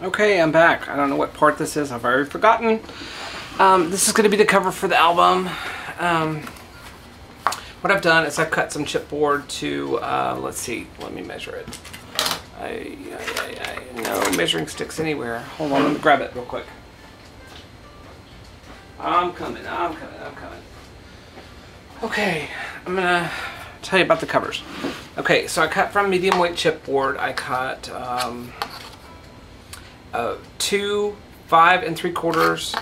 Okay, I'm back. I don't know what part this is. I've already forgotten. This is going to be the cover for the album. What I've done is I've cut some chipboard to, let's see, let me measure it. No measuring sticks anywhere. Hold on, let me grab it real quick. I'm coming. Okay, I'm going to tell you about the covers. Okay, so I cut from medium weight chipboard. I cut 2 5 3/4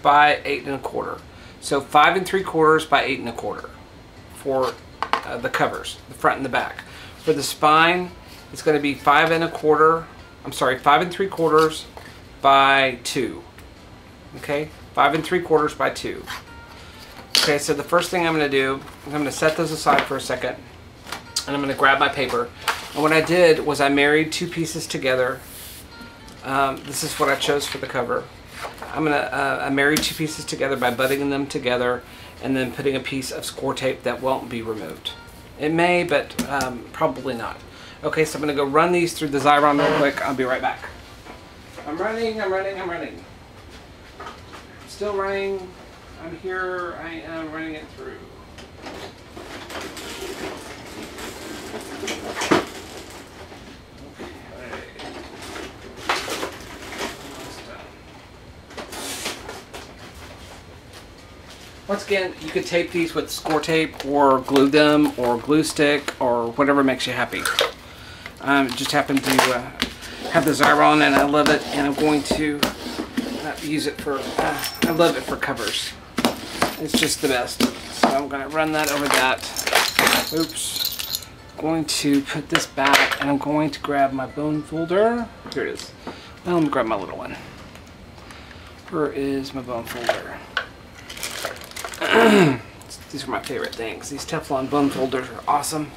by 8 1/4. So 5 3/4 by 8 1/4 for the covers, the front and the back. For the spine, it's going to be 5 1/4. I'm sorry, 5 3/4 by 2. Okay, 5 3/4 by 2. Okay, so the first thing I'm going to do is I'm going to set those aside for a second, and I'm going to grab my paper. And what I did was I married 2 pieces together. This is what I chose for the cover. I married 2 pieces together by butting them together and then putting a piece of score tape that won't be removed. It may, but probably not. Okay, so I'm going to go run these through the Xyron real quick. I'll be right back. I'm running. Still running. I'm here. I am running it through. Once again, you could tape these with score tape or glue them or glue stick or whatever makes you happy. Just happen to have the Xyron and I love it, and I'm going to use it for, I love it for covers. It's just the best. So I'm going to run that over that. Oops. I'm going to put this back and I'm going to grab my bone folder. Here it is. Well, let me grab my little one. Where is my bone folder? These are my favorite things. These Teflon bone folders are awesome.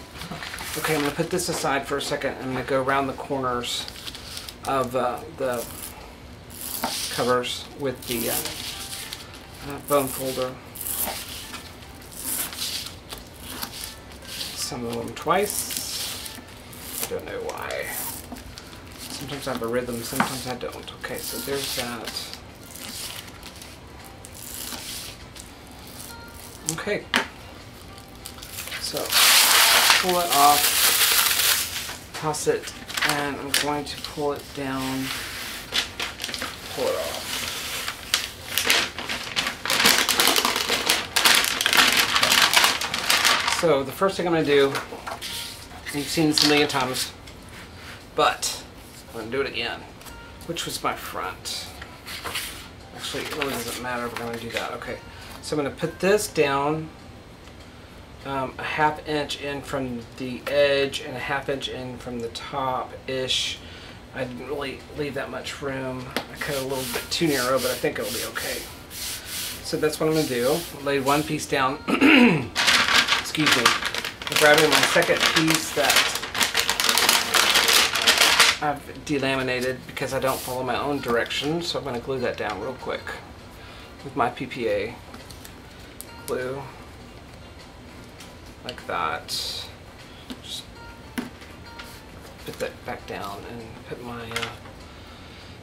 Okay, I'm going to put this aside for a second. I'm going to go around the corners of the covers with the bone folder. Some of them twice. I don't know why. Sometimes I have a rhythm, sometimes I don't. Okay, so there's that. Okay, so pull it off, toss it, and I'm going to pull it down, pull it off. So the first thing I'm going to do, you've seen this a million times, but I'm going to do it again. Which was my front? Actually, it really doesn't matter if we're going to do that. Okay. So I'm going to put this down a 1/2 inch in from the edge and a 1/2 inch in from the top-ish. I didn't really leave that much room. I cut it a little bit too narrow, but I think it'll be okay. So that's what I'm going to do. I laid one piece down. Excuse me. I'm grabbing my second piece that I've delaminated because I don't follow my own directions. So I'm going to glue that down real quick with my PPA. Glue like that. Just put that back down and put my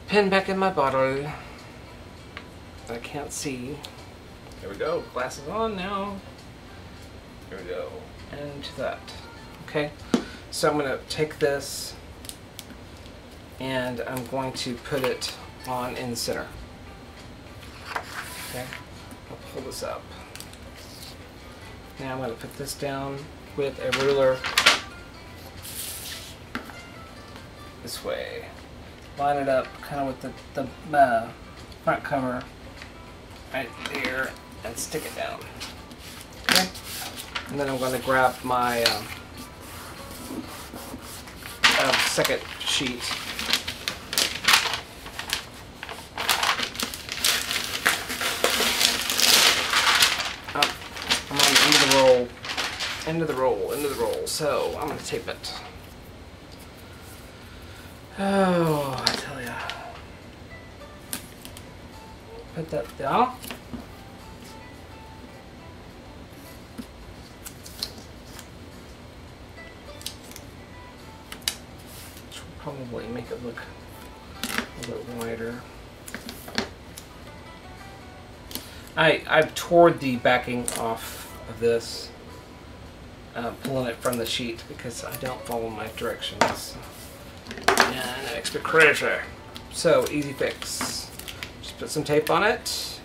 pen back in my bottle. I can't see. There we go. Glasses on now. There we go. And to that. Okay. So I'm going to take this and I'm going to put it on in the center. Okay. I'll pull this up. Now I'm going to put this down with a ruler this way. Line it up kind of with the front cover right there and stick it down. Okay? And then I'm going to grab my second sheet. I'm on end of the roll. So I'm going to tape it. Oh, I tell ya. Put that down. Which will probably make it look A little wider. I've tored the backing off of this, pulling it from the sheet because I don't follow my directions. And that makes me crazy. So, easy fix. Just put some tape on it.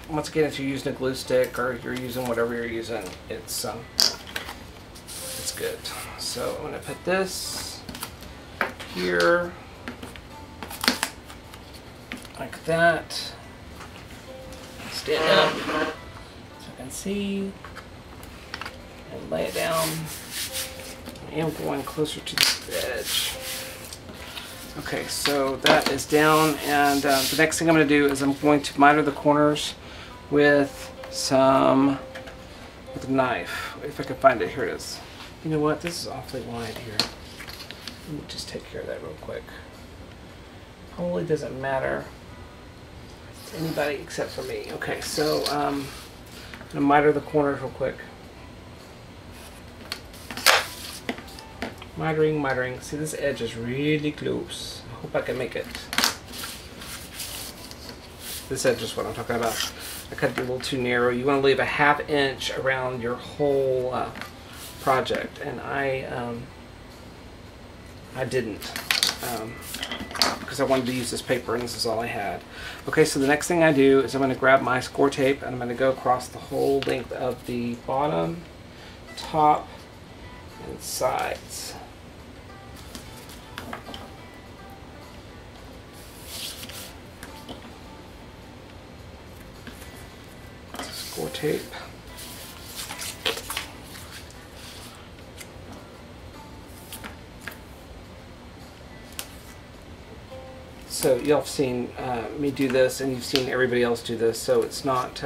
Once again, if you're using a glue stick or you're using whatever you're using, it's good. So, I'm going to put this here, like that. Stand up so I can see, and lay it down. I am going closer to the edge. Okay, so that is down, and the next thing I'm going to do is I'm going to miter the corners with a knife. If I can find it, here it is. You know what? This is awfully wide here. Let me just take care of that real quick. Probably doesn't matter to anybody except for me. Okay, so I'm going to miter the corners real quick. Mitering. See, this edge is really close. I hope I can make it. This edge is what I'm talking about. I cut it a little too narrow. You want to leave a ½ inch around your whole project, and I didn't because I wanted to use this paper, and this is all I had. Okay, so the next thing I do is I'm going to grab my score tape, and I'm going to go across the whole length of the bottom, top, and sides. Score tape. So y'all have seen me do this, and you've seen everybody else do this, so it's not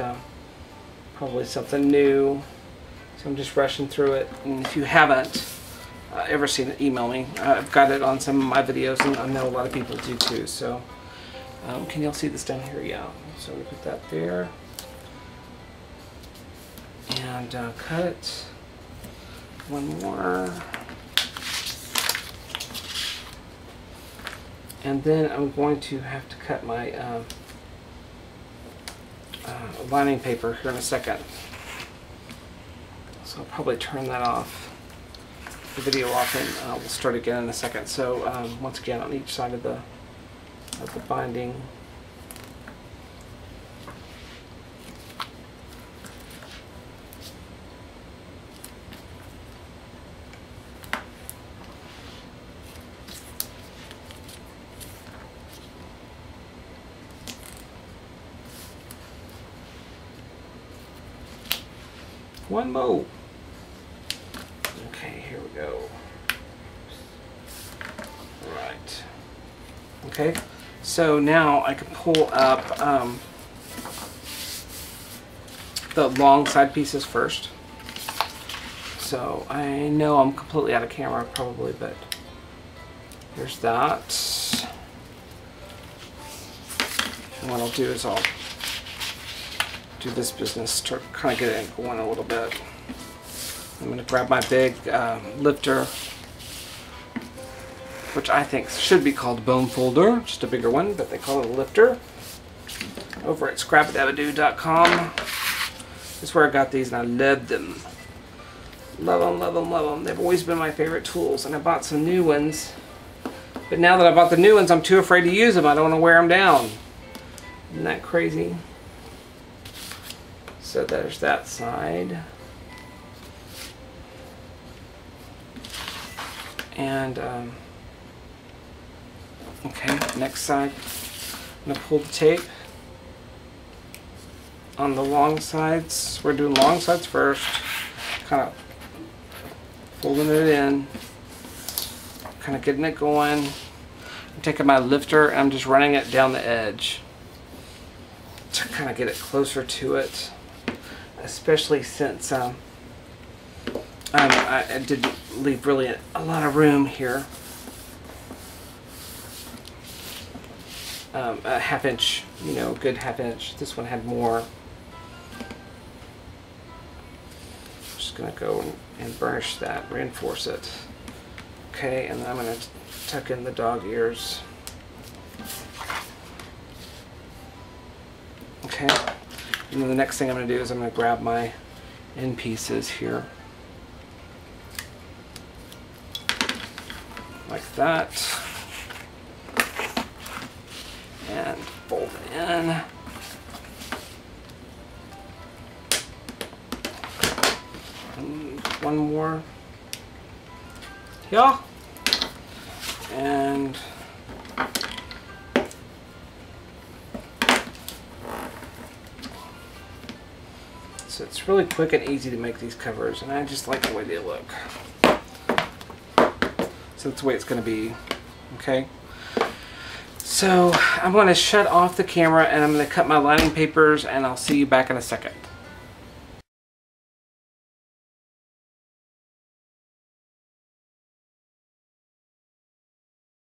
probably something new. So I'm just rushing through it, and if you haven't ever seen it, email me. I've got it on some of my videos, and I know a lot of people do too. So can y'all see this down here? Yeah. So we put that there, and cut one more. And then I'm going to have to cut my lining paper here in a second. So I'll probably turn that off, the video off, and we'll start again in a second. So once again, on each side of the binding. One more. Okay, here we go. Right. Okay, so now I can pull up the long side pieces first. So I know I'm completely out of camera probably, but there's that. And what I'll do is I'll do this business to kind of get it going a little bit. I'm going to grab my big lifter, which I think should be called a bone folder, just a bigger one, but they call it a lifter. Over at scrapdabadoo.com is where I got these, and I love them. Love them, love them, love them. They've always been my favorite tools, and I bought some new ones. But now that I bought the new ones, I'm too afraid to use them. I don't want to wear them down. Isn't that crazy? So there's that side. And, okay, next side. I'm going to pull the tape on the long sides. We're doing long sides first. Kind of folding it in. Kind of getting it going. I'm taking my lifter and I'm just running it down the edge to kind of get it closer to it. Especially since I didn't leave really a lot of room here. A ½ inch, you know, good ½ inch. This one had more. Just gonna go and burnish that, reinforce it. Okay, and then I'm gonna tuck in the dog ears. Okay. And then the next thing I'm going to do is I'm going to grab my end pieces here. Like that. And fold in. And one more. Yeah. And so it's really quick and easy to make these covers, and I just like the way they look. So that's the way it's going to be. Okay. So I'm going to shut off the camera and I'm going to cut my lining papers, and I'll see you back in a second.